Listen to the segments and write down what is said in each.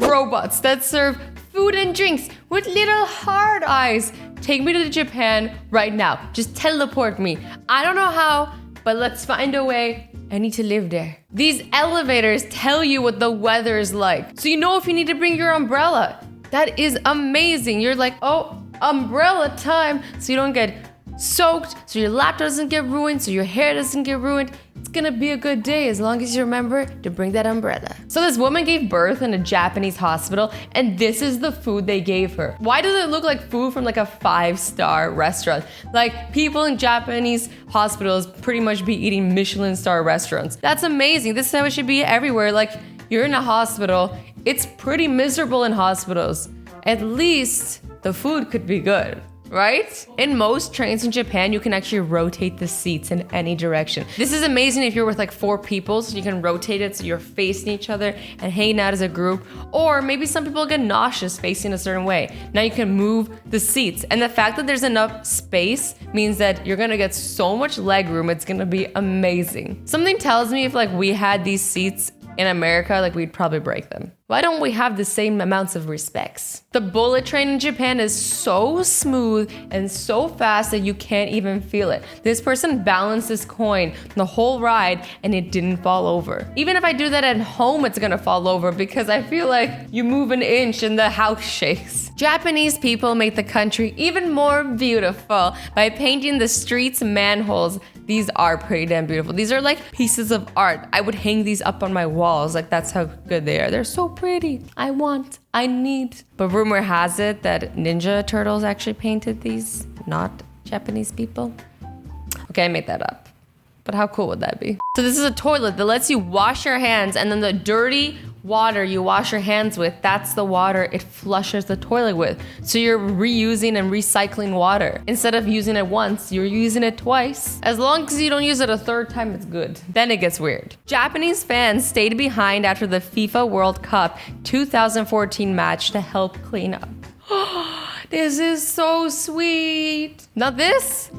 robots that serve food and drinks with little hard eyes. Take me to Japan right now. Just teleport me. I don't know how, but let's find a way. I need to live there. These elevators tell you what the weather is like. So you know if you need to bring your umbrella. That is amazing. You're like, oh, umbrella time. So you don't get soaked, so your laptop doesn't get ruined, so your hair doesn't get ruined. It's gonna be a good day as long as you remember to bring that umbrella. So this woman gave birth in a Japanese hospital, and this is the food they gave her. Why does it look like food from like a 5-star restaurant? Like people in Japanese hospitals pretty much be eating Michelin star restaurants. That's amazing. This is how it should be everywhere. Like you're in a hospital, it's pretty miserable in hospitals. At least the food could be good. Right? In most trains in Japan, you can actually rotate the seats in any direction. This is amazing if you're with like 4 people, so you can rotate it so you're facing each other and hanging out as a group. Or maybe some people get nauseous facing a certain way. Now you can move the seats. And the fact that there's enough space means that you're gonna get so much leg room, it's gonna be amazing. Something tells me if like we had these seats in America, like we'd probably break them. Why don't we have the same amounts of respects? The bullet train in Japan is so smooth and so fast that you can't even feel it. This person balanced this coin the whole ride and it didn't fall over. Even if I do that at home, it's gonna fall over because I feel like you move an inch and the house shakes. Japanese people make the country even more beautiful by painting the streets manholes. These are pretty damn beautiful. These are like pieces of art. I would hang these up on my walls. Like that's how good they are. They're so pretty. I need. But rumor has it that Ninja Turtles actually painted these, not Japanese people. Okay, I made that up. But how cool would that be? So this is a toilet that lets you wash your hands, and then the dirty water you wash your hands with, that's the water it flushes the toilet with. So you're reusing and recycling water. Instead of using it once, you're using it twice. As long as you don't use it a 3rd time, it's good. Then it gets weird. Japanese fans stayed behind after the FIFA World Cup 2014 match to help clean up. This is so sweet. Now this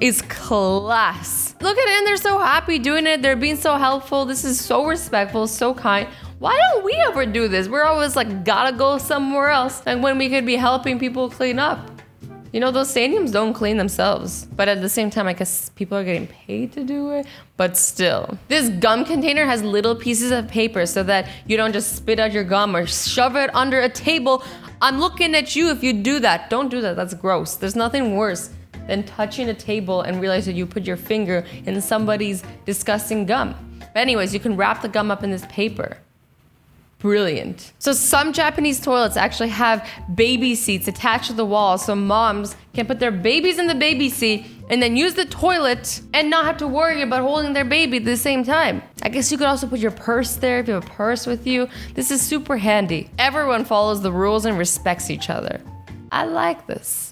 is class. Look at it, and they're so happy doing it. They're being so helpful. This is so respectful, so kind. Why don't we ever do this? We're always like, gotta go somewhere else. And when we could be helping people clean up. You know, those stadiums don't clean themselves. But at the same time, I guess people are getting paid to do it. But still. This gum container has little pieces of paper so that you don't just spit out your gum or shove it under a table. I'm looking at you if you do that. Don't do that. That's gross. There's nothing worse than touching a table and realize that you put your finger in somebody's disgusting gum. But anyways, you can wrap the gum up in this paper. Brilliant. So some Japanese toilets actually have baby seats attached to the wall so moms can put their babies in the baby seat and then use the toilet and not have to worry about holding their baby at the same time. I guess you could also put your purse there if you have a purse with you. This is super handy. Everyone follows the rules and respects each other. I like this.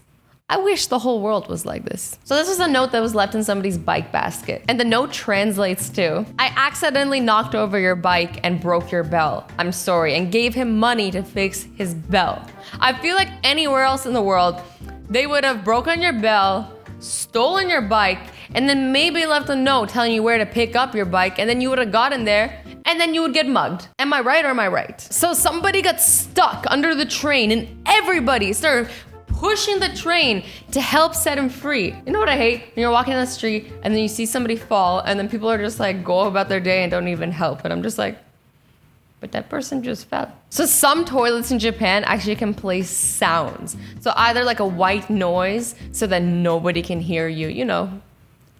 I wish the whole world was like this. So this was a note that was left in somebody's bike basket. And the note translates to, I accidentally knocked over your bike and broke your bell. I'm sorry, and gave him money to fix his bell. I feel like anywhere else in the world, they would have broken your bell, stolen your bike, and then maybe left a note telling you where to pick up your bike, and then you would have gotten there, and then you would get mugged. Am I right or am I right? So somebody got stuck under the train, and everybody started pushing the train to help set him free. You know what I hate? When you're walking down the street and then you see somebody fall and then people are just like go about their day and don't even help. And I'm just like, but that person just fell. So some toilets in Japan actually can play sounds. So either like a white noise so that nobody can hear you, you know,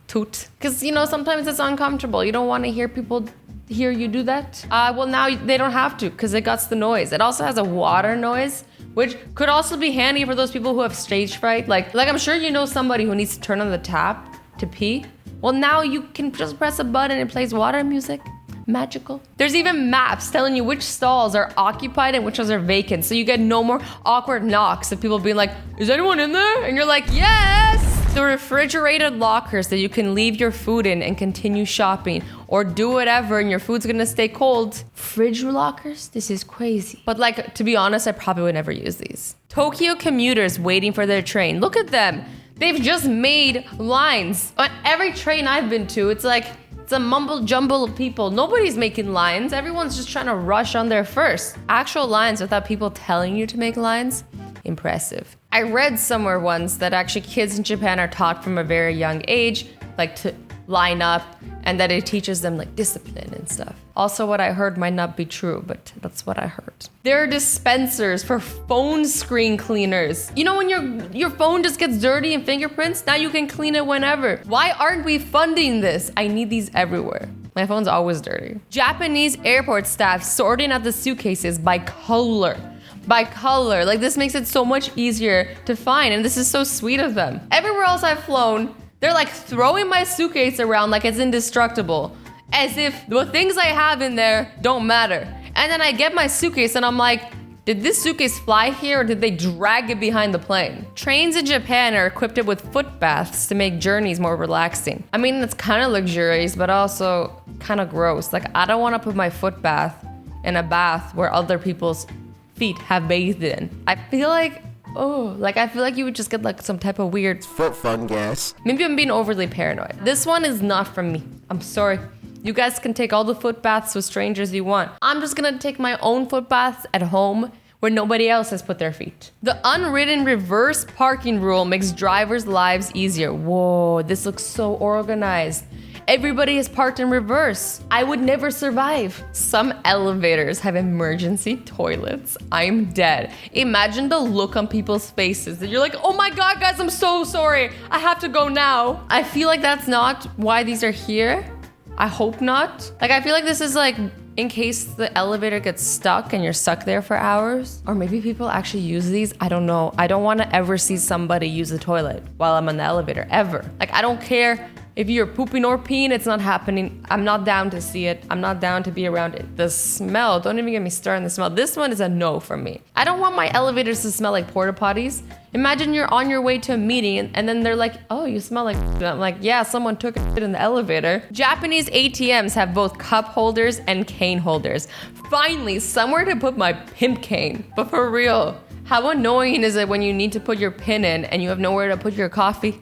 toot. Because, you know, sometimes it's uncomfortable. You don't want to hear people hear you do that. Well, now they don't have to because it got the noise. It also has a water noise, which could also be handy for those people who have stage fright. Like I'm sure you know somebody who needs to turn on the tap to pee. Well, now you can just press a button and it plays water music. Magical. There's even maps telling you which stalls are occupied and which ones are vacant. So you get no more awkward knocks of people being like, is anyone in there? And you're like, yes! The refrigerated lockers that you can leave your food in and continue shopping or do whatever and your food's gonna stay cold. Fridge lockers? This is crazy. But like, to be honest, I probably would never use these. Tokyo commuters waiting for their train. Look at them. They've just made lines on every train I've been to. It's like It's a mumble jumble of people. Nobody's making lines. Everyone's just trying to rush on there first. Actual lines without people telling you to make lines. Impressive. I read somewhere once that actually kids in Japan are taught from a very young age, like to line up, and that it teaches them like discipline and stuff. Also, what I heard might not be true, but that's what I heard. There are dispensers for phone screen cleaners. You know when your phone just gets dirty and fingerprints? Now you can clean it whenever. Why aren't we funding this? I need these everywhere. My phone's always dirty. Japanese airport staff sorting out the suitcases by color. Like this makes it so much easier to find, and this is so sweet of them. Everywhere else I've flown, they're like throwing my suitcase around like it's indestructible, as if the things I have in there don't matter. And then I get my suitcase and I'm like, did this suitcase fly here or did they drag it behind the plane? Trains in Japan are equipped with foot baths to make journeys more relaxing. I mean, it's kind of luxurious, but also kind of gross. Like, I don't want to put my foot bath in a bath where other people's feet have bathed in. I feel like you would just get like some type of weird foot fungus. Maybe I'm being overly paranoid. This one is not from me. I'm sorry. You guys can take all the foot baths with strangers you want. I'm just gonna take my own foot baths at home where nobody else has put their feet. The unwritten reverse parking rule makes drivers' lives easier. Whoa, this looks so organized. Everybody is parked in reverse. I would never survive. Some elevators have emergency toilets. I'm dead. Imagine the look on people's faces that you're like, oh my God, guys, I'm so sorry. I have to go now. I feel like that's not why these are here. I hope not. Like, I feel like this is like in case the elevator gets stuck and you're stuck there for hours. Or maybe people actually use these. I don't know. I don't want to ever see somebody use the toilet while I'm in the elevator, ever. Like, I don't care if you're pooping or peeing, it's not happening. I'm not down to see it. I'm not down to be around it. The smell, don't even get me started on the smell. This one is a no from me. I don't want my elevators to smell like porta potties. Imagine you're on your way to a meeting and then they're like, oh, you smell like shit. I'm like, yeah, someone took it in the elevator. Japanese ATMs have both cup holders and cane holders. Finally, somewhere to put my pimp cane. But for real, how annoying is it when you need to put your pin in and you have nowhere to put your coffee?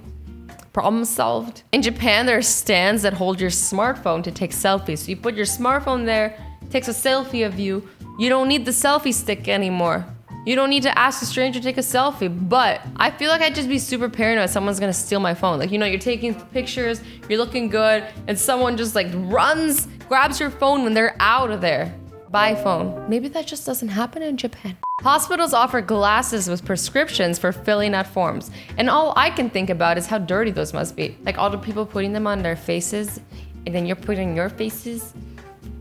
Problem solved. In Japan, there are stands that hold your smartphone to take selfies. So you put your smartphone there, takes a selfie of you. You don't need the selfie stick anymore. You don't need to ask a stranger to take a selfie. But I feel like I'd just be super paranoid someone's gonna steal my phone. Like, you know, you're taking pictures, you're looking good, and someone just like runs, grabs your phone when they're out of there. Bye, phone. Maybe that just doesn't happen in Japan. Hospitals offer glasses with prescriptions for filling out forms. And all I can think about is how dirty those must be. Like all the people putting them on their faces, and then you're putting your faces.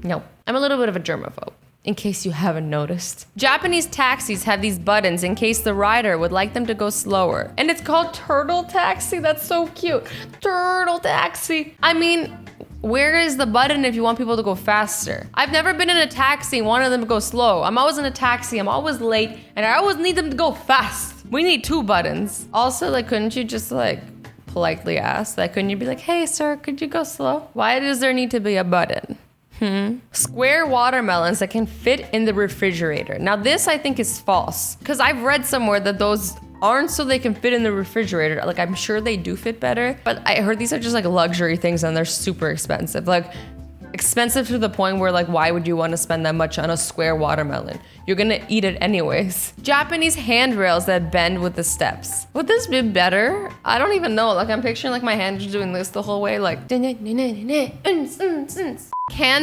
No, I'm a little bit of a germaphobe, in case you haven't noticed. Japanese taxis have these buttons in case the rider would like them to go slower. And it's called Turtle Taxi. That's so cute. Turtle Taxi. I mean, where is the button if you want people to go faster? I've never been in a taxi and wanted them to go slow. I'm always in a taxi, I'm always late, and I always need them to go fast. We need two buttons. Also, like, couldn't you just like politely ask? Like, couldn't you be like, hey sir, could you go slow? Why does there need to be a button? Square watermelons that can fit in the refrigerator. Now this I think is false, because I've read somewhere that those aren't so they can fit in the refrigerator. Like, I'm sure they do fit better, but I heard these are just like luxury things and they're super expensive. Like, expensive to the point where like, why would you want to spend that much on a square watermelon? You're gonna eat it anyways. Japanese handrails that bend with the steps. Would this be better? I don't even know. Like, I'm picturing like my hand just doing this the whole way, like. Cans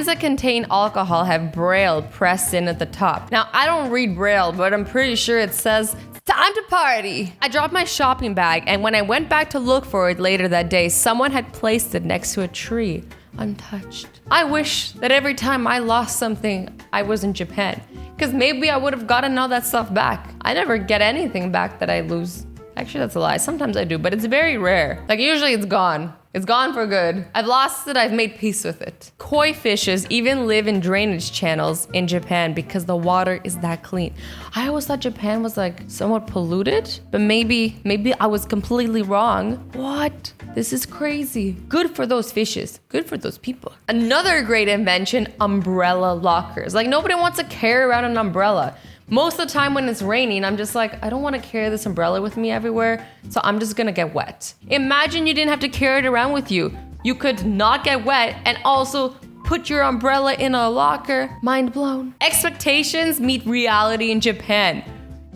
that contain alcohol have Braille pressed in at the top. Now, I don't read Braille, but I'm pretty sure it says, time to party. I dropped my shopping bag, and when I went back to look for it later that day, someone had placed it next to a tree, untouched. I wish that every time I lost something, I was in Japan, because maybe I would have gotten all that stuff back. I never get anything back that I lose. Actually, that's a lie. Sometimes I do, but it's very rare. Like, usually it's gone. It's gone for good. I've lost it, I've made peace with it. Koi fishes even live in drainage channels in Japan because the water is that clean. I always thought Japan was like somewhat polluted, but maybe I was completely wrong. What? This is crazy. Good for those fishes. Good for those people. Another great invention, umbrella lockers. Like, nobody wants to carry around an umbrella. Most of the time when it's raining, I'm just like, I don't want to carry this umbrella with me everywhere, so I'm just gonna get wet. Imagine you didn't have to carry it around with you. You could not get wet and also put your umbrella in a locker. Mind blown. Expectations meet reality in Japan.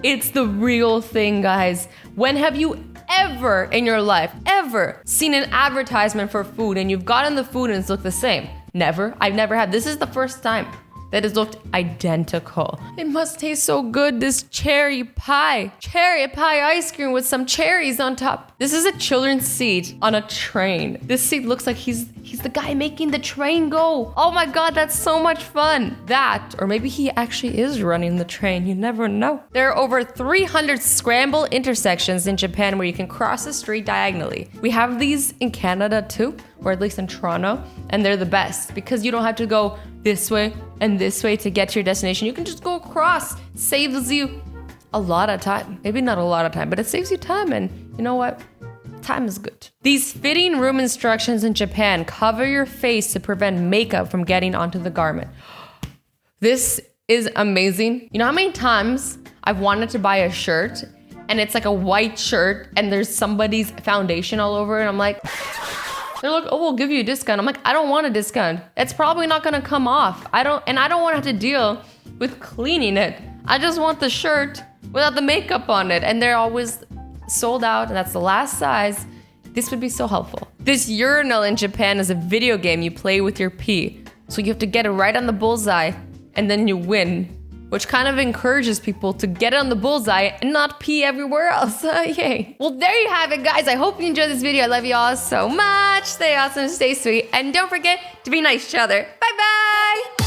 It's the real thing, guys. When have you ever in your life, ever seen an advertisement for food and you've gotten the food and it's looked the same? Never. I've never had. This is the first time that has looked identical. It must taste so good, this cherry pie. Cherry pie ice cream with some cherries on top. This is a children's seat on a train. This seat looks like he's the guy making the train go. Oh my God, that's so much fun. That, or maybe he actually is running the train. You never know. There are over 300 scramble intersections in Japan where you can cross the street diagonally. We have these in Canada too, or at least in Toronto, and they're the best because you don't have to go this way and this way to get to your destination. You can just go across. Saves you a lot of time. Maybe not a lot of time, but it saves you time, and you know what? Time is good. These fitting room instructions in Japan cover your face to prevent makeup from getting onto the garment. This is amazing. You know how many times I've wanted to buy a shirt and it's like a white shirt and there's somebody's foundation all over it, and I'm like, they're like, oh, we'll give you a discount. I'm like, I don't want a discount. It's probably not gonna come off. I don't want to have to deal with cleaning it. I just want the shirt without the makeup on it. And they're always sold out, and that's the last size. This would be so helpful. This urinal in Japan is a video game you play with your pee. So you have to get it right on the bullseye, and then you win, which kind of encourages people to get on the bullseye and not pee everywhere else. Yay. Well, there you have it, guys. I hope you enjoyed this video. I love you all so much. Stay awesome, stay sweet, and don't forget to be nice to each other. Bye-bye.